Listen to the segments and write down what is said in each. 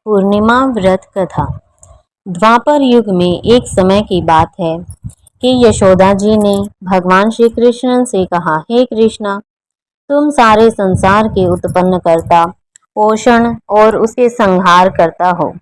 पूर्णिमा व्रत कथा। द्वापर युग में एक समय की बात है कि यशोदा जी ने भगवान श्री कृष्ण से कहा, हे कृष्णा, तुम सारे संसार के उत्पन्न करता, पोषण और उसके संहार करता हो।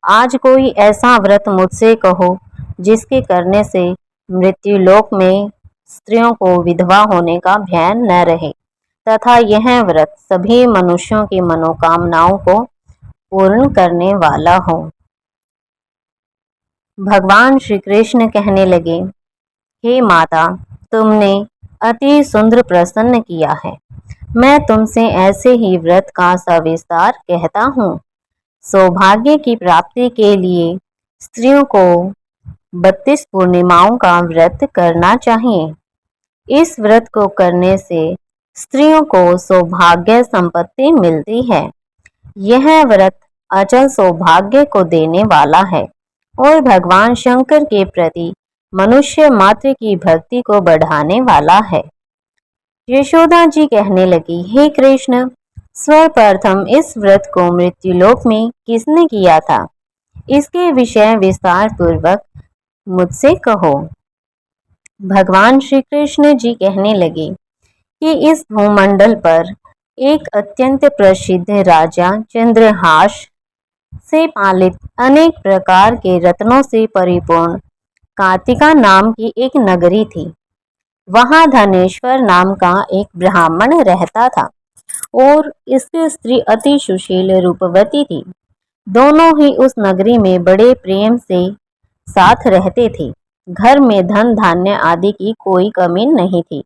आज कोई ऐसा व्रत मुझसे कहो जिसके करने से मृत्युलोक में स्त्रियों को विधवा होने का भय न रहे तथा यह व्रत सभी मनुष्यों की मनोकामनाओं को पूर्ण करने वाला हो। भगवान श्री कृष्ण कहने लगे, हे माता, तुमने अति सुंदर प्रसन्न किया है। मैं तुमसे ऐसे ही व्रत का सविस्तार कहता हूँ। सौभाग्य की प्राप्ति के लिए स्त्रियों को 32 पूर्णिमाओं का व्रत करना चाहिए। इस व्रत को करने से स्त्रियों को सौभाग्य संपत्ति मिलती है। यह व्रत अचल सौभाग्य को देने वाला है और भगवान शंकर के प्रति मनुष्य मात्र की भक्ति को बढ़ाने वाला है। यशोदा जी कहने लगी, हे कृष्ण, सर्वप्रथम इस व्रत को मृत्युलोक में किसने किया था? इसके विषय विस्तार पूर्वक मुझसे कहो। भगवान श्री कृष्ण जी कहने लगे कि इस भूमंडल पर एक अत्यंत प्रसिद्ध राजा चंद्रहास से पालित अनेक प्रकार के रत्नों से परिपूर्ण कार्तिका नाम की एक नगरी थी। वहां धनेश्वर नाम का एक ब्राह्मण रहता था और इसकी स्त्री अति सुशील रूपवती थी। दोनों ही उस नगरी में बड़े प्रेम से साथ रहते थे। घर में धन धान्य आदि की कोई कमी नहीं थी।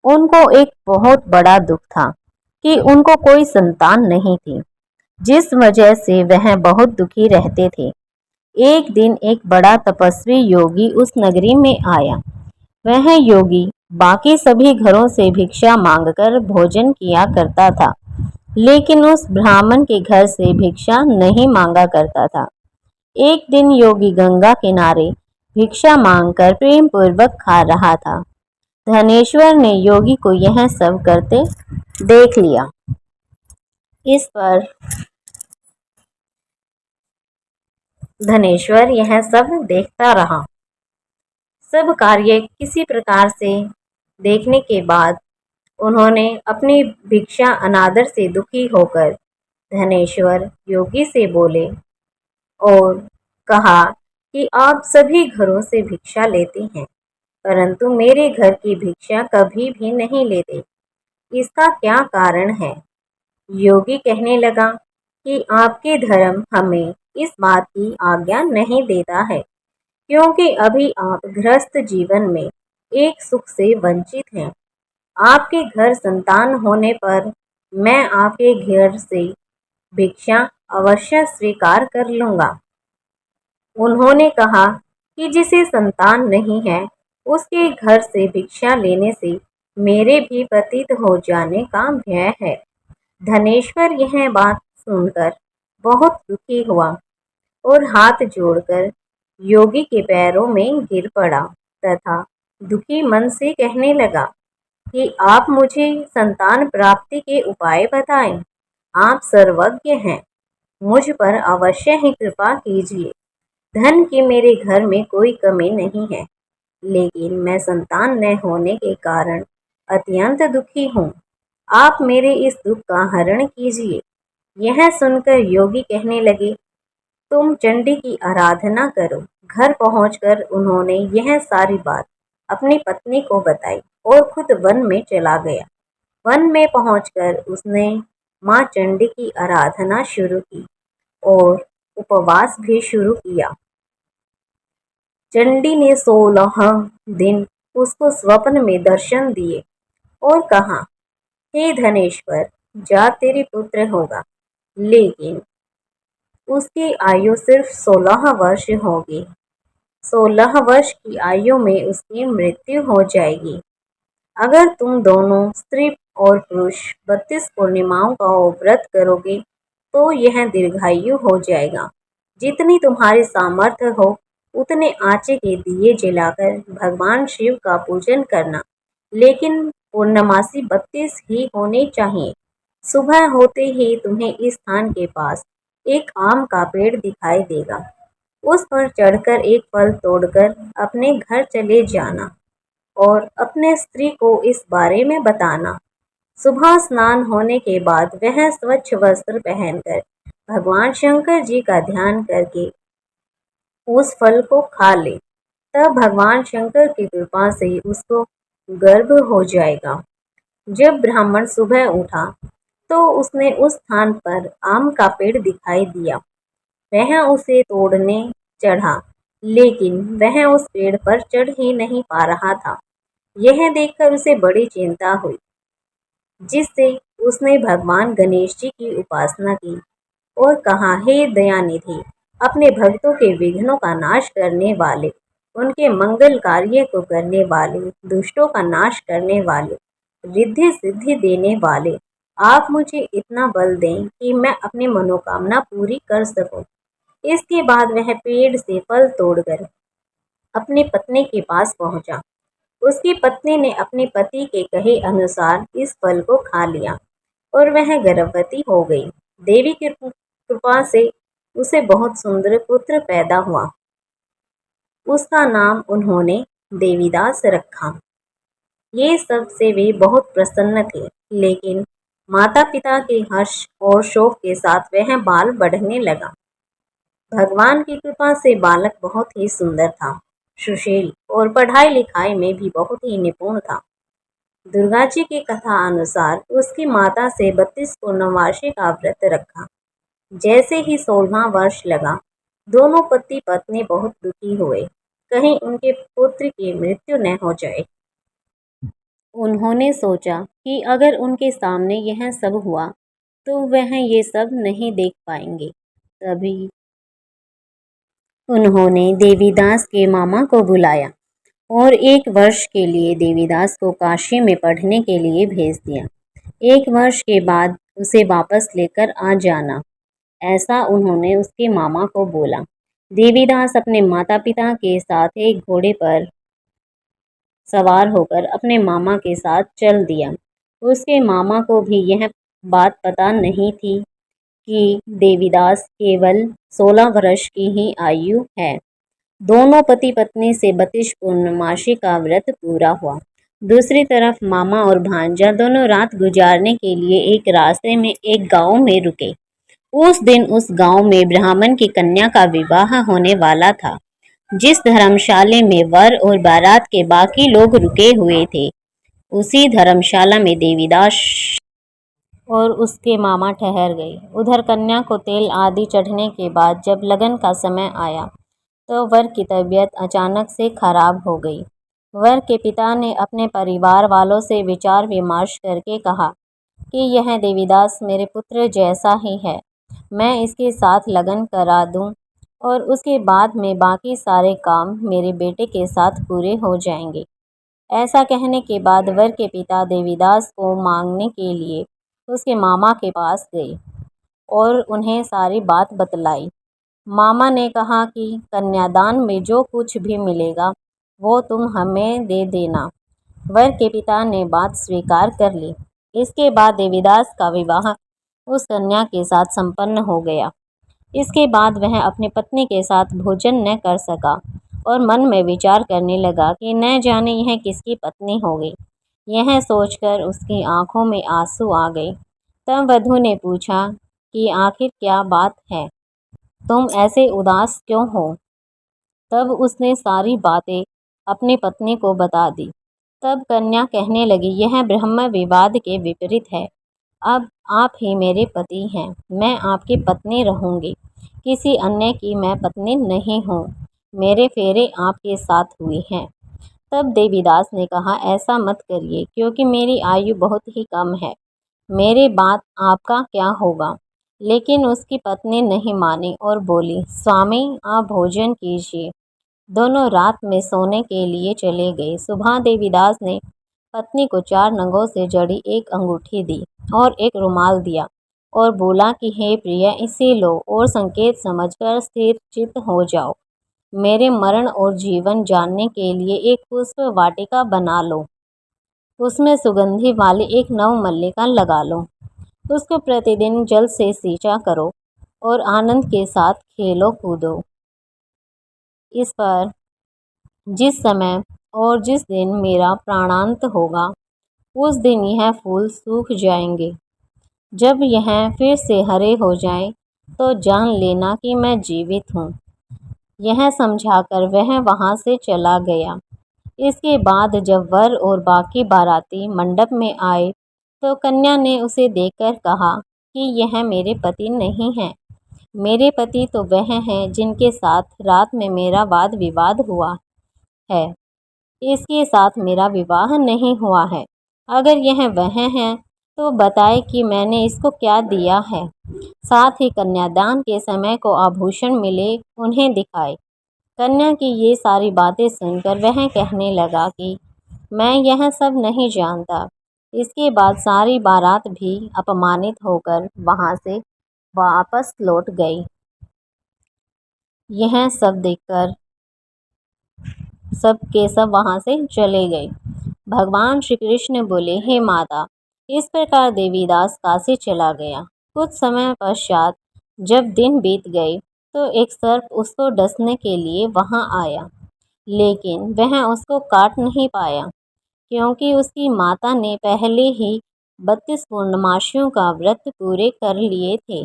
उनको एक बहुत बड़ा दुख था कि उनको कोई संतान नहीं थी, जिस वजह से वह बहुत दुखी रहते थे। एक दिन एक बड़ा तपस्वी योगी उस नगरी में आया। वह योगी बाकी सभी घरों से भिक्षा मांगकर भोजन किया करता था, लेकिन उस ब्राह्मण के घर से भिक्षा नहीं मांगा करता था। एक दिन योगी गंगा किनारे भिक्षा मांगकर प्रेम पूर्वक खा रहा था। धनेश्वर ने योगी को यह सब करते देख लिया। इस पर धनेश्वर यह सब देखता रहा। सब कार्य किसी प्रकार से देखने के बाद उन्होंने अपनी भिक्षा अनादर से दुखी होकर धनेश्वर योगी से बोले और कहा कि आप सभी घरों से भिक्षा लेते हैं, परंतु मेरे घर की भिक्षा कभी भी नहीं लेते। इसका क्या कारण है? योगी कहने लगा कि आपके धर्म हमें इस बात की आज्ञा नहीं देता है, क्योंकि अभी आप गृहस्थ जीवन में एक सुख से वंचित हैं। आपके घर संतान होने पर मैं आपके घर से भिक्षा अवश्य स्वीकार कर लूंगा। उन्होंने कहा कि जिसे संतान नहीं है, उसके घर से भिक्षा लेने से मेरे भी पतित हो जाने का भय है। धनेश्वर यह बात सुनकर बहुत दुखी हुआ और हाथ जोड़कर योगी के पैरों में गिर पड़ा तथा दुखी मन से कहने लगा कि आप मुझे संतान प्राप्ति के उपाय बताएं। आप सर्वज्ञ हैं, मुझ पर अवश्य ही कृपा कीजिए। धन की मेरे घर में कोई कमी नहीं है, लेकिन मैं संतान न होने के कारण अत्यंत दुखी हूँ। आप मेरे इस दुख का हरण कीजिए। यह सुनकर योगी कहने लगे, तुम चंडी की आराधना करो। घर पहुंचकर उन्होंने यह सारी बात अपनी पत्नी को बताई और खुद वन में चला गया। वन में पहुंचकर उसने मां चंडी की आराधना शुरू की और उपवास भी शुरू किया। चंडी ने 16 दिन उसको स्वप्न में दर्शन दिए और कहा, हे धनेश्वर, जा तेरी पुत्र होगा, लेकिन उसकी आयु सिर्फ 16 वर्ष होगी। 16 वर्ष की आयु में उसकी मृत्यु हो जाएगी। अगर तुम दोनों स्त्री और पुरुष 32 पूर्णिमाओं का व्रत करोगे तो यह दीर्घायु हो जाएगा। जितनी तुम्हारी सामर्थ्य हो उतने आँचे के दिए जलाकर भगवान शिव का पूजन करना, लेकिन पूर्णमासी 32 ही होने चाहिए। सुबह होते ही तुम्हें इस स्थान के पास एक आम का पेड़ दिखाई देगा। उस पर चढ़कर एक फल तोड़कर अपने घर चले जाना और अपने स्त्री को इस बारे में बताना। सुबह स्नान होने के बाद वह स्वच्छ वस्त्र पहनकर भगवान शंकर जी का ध्यान करके उस फल को खा ले। तब भगवान शंकर की कृपा से उसको गर्भ हो जाएगा। जब ब्राह्मण सुबह उठा तो उसने उस स्थान पर आम का पेड़ दिखाई दिया। वह उसे तोड़ने चढ़ा, लेकिन वह उस पेड़ पर चढ़ ही नहीं पा रहा था। यह देखकर उसे बड़ी चिंता हुई, जिससे उसने भगवान गणेश जी की उपासना की और कहा, हे दयानिधि, अपने भक्तों के विघ्नों का नाश करने वाले, उनके मंगल कार्य को करने वाले, दुष्टों का नाश करने वाले, रिद्धि सिद्धि देने वाले, आप मुझे इतना बल दें कि मैं अपनी मनोकामना पूरी कर सकूं। इसके बाद वह पेड़ से फल तोड़कर अपनी पत्नी के पास पहुंचा। उसकी पत्नी ने अपने पति के कहे अनुसार इस फल को खा लिया और वह गर्भवती हो गई। देवी की कृपा से उसे बहुत सुंदर पुत्र पैदा हुआ। उसका नाम उन्होंने देवीदास रखा। ये सब से वे बहुत प्रसन्न थे, लेकिन माता पिता के हर्ष और शोक के साथ वह बाल बढ़ने लगा। भगवान की कृपा से बालक बहुत ही सुंदर था, सुशील और पढ़ाई लिखाई में भी बहुत ही निपुण था। दुर्गा जी की कथा अनुसार उसकी माता से 32 पूर्णमासी का व्रत रखा। जैसे ही 16वां वर्ष लगा, दोनों पति पत्नी बहुत दुखी हुए, कहीं उनके पुत्र की मृत्यु न हो जाए। उन्होंने सोचा कि अगर उनके सामने यह सब हुआ तो वह ये सब नहीं देख पाएंगे। तभी उन्होंने देवीदास के मामा को बुलाया और 1 वर्ष के लिए देवीदास को काशी में पढ़ने के लिए भेज दिया। 1 वर्ष के बाद उसे वापस लेकर आ जाना, ऐसा उन्होंने उसके मामा को बोला। देवीदास अपने माता पिता के साथ एक घोड़े पर सवार होकर अपने मामा के साथ चल दिया। उसके मामा को भी यह बात पता नहीं थी कि देवीदास केवल 16 वर्ष की ही आयु है। दोनों पति पत्नी से 32 पूर्णमासी का व्रत पूरा हुआ। दूसरी तरफ मामा और भांजा दोनों रात गुजारने के लिए एक रास्ते में एक गांव में रुके। उस दिन उस गांव में ब्राह्मण की कन्या का विवाह होने वाला था। जिस धर्मशाला में वर और बारात के बाकी लोग रुके हुए थे, उसी धर्मशाला में देवीदास और उसके मामा ठहर गए। उधर कन्या को तेल आदि चढ़ने के बाद जब लगन का समय आया तो वर की तबीयत अचानक से खराब हो गई। वर के पिता ने अपने परिवार वालों से विचार विमर्श करके कहा कि यह देवीदास मेरे पुत्र जैसा ही है, मैं इसके साथ लगन करा दूं और उसके बाद में बाकी सारे काम मेरे बेटे के साथ पूरे हो जाएंगे। ऐसा कहने के बाद वर के पिता देवीदास को मांगने के लिए उसके मामा के पास गए और उन्हें सारी बात बतलाई। मामा ने कहा कि कन्यादान में जो कुछ भी मिलेगा वो तुम हमें दे देना। वर के पिता ने बात स्वीकार कर ली। इसके बाद देवीदास का विवाह उस कन्या के साथ संपन्न हो गया। इसके बाद वह अपनी पत्नी के साथ भोजन न कर सका और मन में विचार करने लगा कि न जाने यह किसकी पत्नी होगी। यह सोचकर उसकी आंखों में आंसू आ गए। तब वधू ने पूछा कि आखिर क्या बात है, तुम ऐसे उदास क्यों हो? तब उसने सारी बातें अपनी पत्नी को बता दी। तब कन्या कहने लगी, यह ब्रह्म विवाद के विपरीत है। अब आप ही मेरे पति हैं, मैं आपकी पत्नी रहूंगी, किसी अन्य की मैं पत्नी नहीं हूँ। मेरे फेरे आपके साथ हुए हैं। तब देवीदास ने कहा, ऐसा मत करिए, क्योंकि मेरी आयु बहुत ही कम है, मेरे बाद आपका क्या होगा? लेकिन उसकी पत्नी नहीं मानी और बोली, स्वामी आप भोजन कीजिए। दोनों रात में सोने के लिए चले गए। सुबह देवीदास ने पत्नी को 4 नगों से जड़ी एक अंगूठी दी और एक रुमाल दिया और बोला कि हे प्रिय, इसे लो और संकेत समझकर स्थिर चित्त हो जाओ। मेरे मरण और जीवन जानने के लिए एक पुष्प वाटिका बना लो। उसमें सुगंधि वाली एक नवमल्लिका लगा लो। उसको प्रतिदिन जल से सींचा करो और आनंद के साथ खेलो कूदो। इस पर जिस समय और जिस दिन मेरा प्राणांत होगा, उस दिन यह फूल सूख जाएंगे। जब यह फिर से हरे हो जाएं, तो जान लेना कि मैं जीवित हूँ। यह समझाकर वह वहाँ से चला गया। इसके बाद जब वर और बाकी बाराती मंडप में आए, तो कन्या ने उसे देखकर कहा कि यह मेरे पति नहीं हैं। मेरे पति तो वह हैं जिनके साथ रात में मेरा वाद विवाद हुआ है। इसके साथ मेरा विवाह नहीं हुआ है। अगर यह वह हैं तो बताए कि मैंने इसको क्या दिया है। साथ ही कन्यादान के समय को आभूषण मिले उन्हें दिखाए। कन्या की ये सारी बातें सुनकर वह कहने लगा कि मैं यह सब नहीं जानता। इसके बाद सारी बारात भी अपमानित होकर वहाँ से वापस लौट गई। यह सब देखकर सब के सब वहाँ से चले गए। भगवान श्री कृष्ण बोले, हे माता, इस प्रकार देवीदास काशी चला गया। कुछ समय पश्चात जब दिन बीत गए, तो एक सर्प उसको डसने के लिए वहाँ आया, लेकिन वह उसको काट नहीं पाया, क्योंकि उसकी माता ने पहले ही 32 पूर्णमासियों का व्रत पूरे कर लिए थे।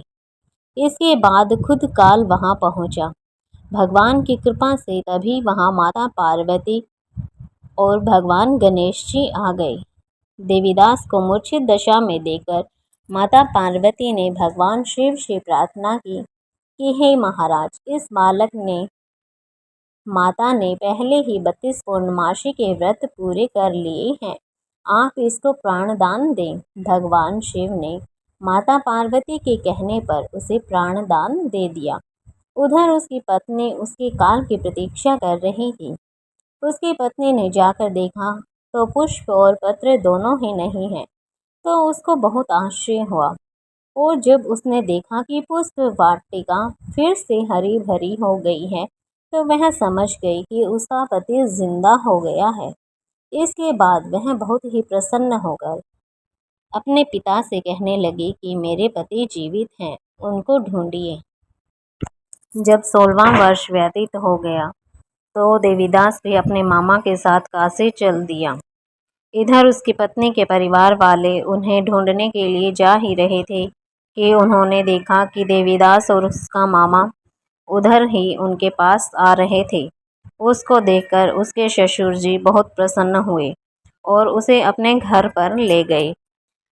इसके बाद खुद काल वहाँ पहुँचा। भगवान की कृपा से तभी वहाँ माता पार्वती और भगवान गणेश जी आ गए। देवीदास को मूर्छित दशा में देखकर माता पार्वती ने भगवान शिव से प्रार्थना की कि हे महाराज, इस बालक ने माता ने पहले ही 32 पूर्णमासी के व्रत पूरे कर लिए हैं, आप इसको प्राणदान दें। भगवान शिव ने माता पार्वती के कहने पर उसे प्राणदान दे दिया। उधर उसकी पत्नी उसके काल की प्रतीक्षा कर रही थी। उसकी पत्नी ने जाकर देखा तो पुष्प और पत्र दोनों ही नहीं हैं, तो उसको बहुत आश्चर्य हुआ। और जब उसने देखा कि पुष्प वाटिका फिर से हरी भरी हो गई है, तो वह समझ गई कि उसका पति जिंदा हो गया है। इसके बाद वह बहुत ही प्रसन्न होकर अपने पिता से कहने लगी कि मेरे पति जीवित हैं, उनको ढूंढिए। जब 16वां वर्ष व्यतीत हो गया, तो देवीदास भी अपने मामा के साथ काशी चल दिया। इधर उसकी पत्नी के परिवार वाले उन्हें ढूंढने के लिए जा ही रहे थे कि उन्होंने देखा कि देवीदास और उसका मामा उधर ही उनके पास आ रहे थे। उसको देखकर उसके ससुर जी बहुत प्रसन्न हुए और उसे अपने घर पर ले गए।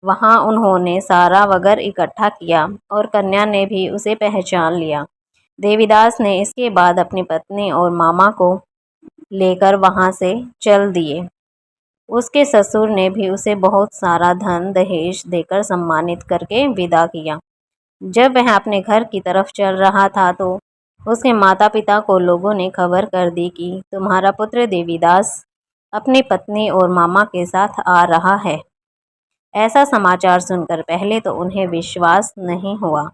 वहाँ उन्होंने सारा वगर इकट्ठा किया और कन्या ने भी उसे पहचान लिया। देवीदास ने इसके बाद अपनी पत्नी और मामा को लेकर वहाँ से चल दिए। उसके ससुर ने भी उसे बहुत सारा धन दहेज देकर सम्मानित करके विदा किया। जब वह अपने घर की तरफ चल रहा था, तो उसके माता पिता को लोगों ने खबर कर दी कि तुम्हारा पुत्र देवीदास अपनी पत्नी और मामा के साथ आ रहा है। ऐसा समाचार सुनकर पहले तो उन्हें विश्वास नहीं हुआ,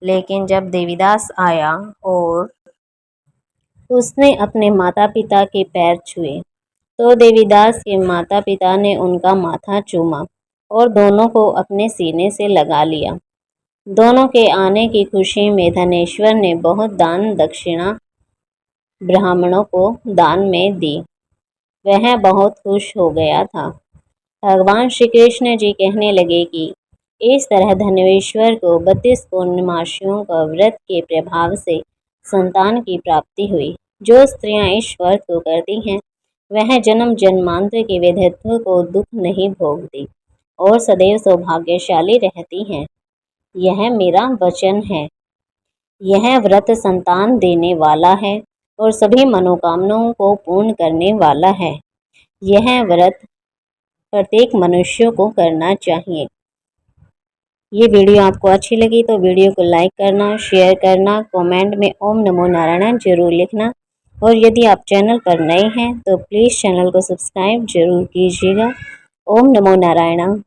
लेकिन जब देवीदास आया और उसने अपने माता पिता के पैर छुए, तो देवीदास के माता पिता ने उनका माथा चूमा और दोनों को अपने सीने से लगा लिया। दोनों के आने की खुशी में धनेश्वर ने बहुत दान दक्षिणा ब्राह्मणों को दान में दी। वह बहुत खुश हो गया था। भगवान श्री कृष्ण जी कहने लगे कि इस तरह धनेश्वर को 32 पूर्णमासियों का व्रत के प्रभाव से संतान की प्राप्ति हुई। जो स्त्रियां इस व्रत को करती हैं, वह जन्म जन्मांतर के विधत्व को दुख नहीं भोगती और सदैव सौभाग्यशाली रहती हैं। यह मेरा वचन है। यह व्रत संतान देने वाला है और सभी मनोकामनाओं को पूर्ण करने वाला है। यह व्रत प्रत्येक मनुष्य को करना चाहिए। ये वीडियो आपको अच्छी लगी तो वीडियो को लाइक करना, शेयर करना, कमेंट में ओम नमो नारायण जरूर लिखना, और यदि आप चैनल पर नए हैं तो प्लीज़ चैनल को सब्सक्राइब जरूर कीजिएगा। ओम नमो नारायण।